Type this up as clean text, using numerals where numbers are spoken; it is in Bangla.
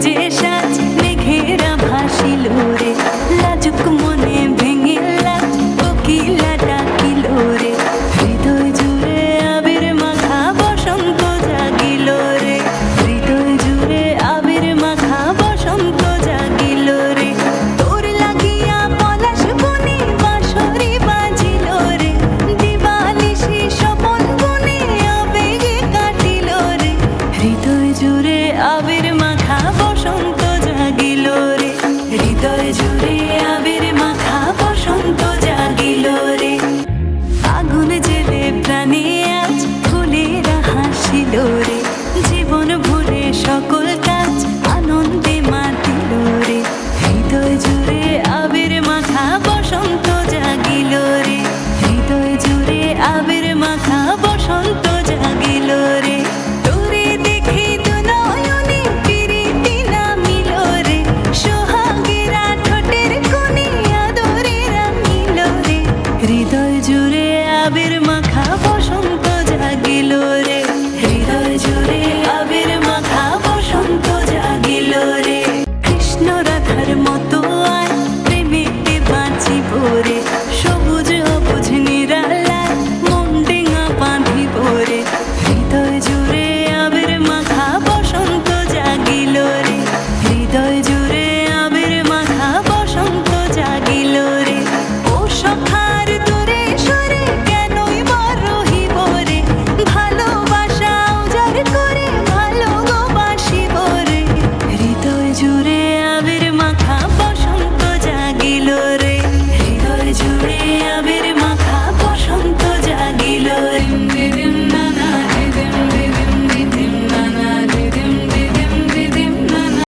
যে সাজ মেঘেরা ভাসিল রে, লাজুক মনে ভেঙে লাজ কোকিলা ডাকিল রে, হৃদয় জুড়ে আবির মাখা বসন্ত জাগিল রে, হৃদয় জুড়ে আবির মাখা বসন্ত জাগিল রে। তোর লাগিয়া পলাশ বনে বাঁশরি বাজিল রে, দিবানিশি স্বপন বনে আবেগে কাটিল রে, হৃদয় জুড়ে আবির মাখা বসন্ত জাগিল রে, হৃদয় জুড়ে আবির মাখা বসন্ত জাগিল রে। আগুন জেলে প্রাণে আজ ফুলেরা হাসিল রে, জীবন ভরে সকল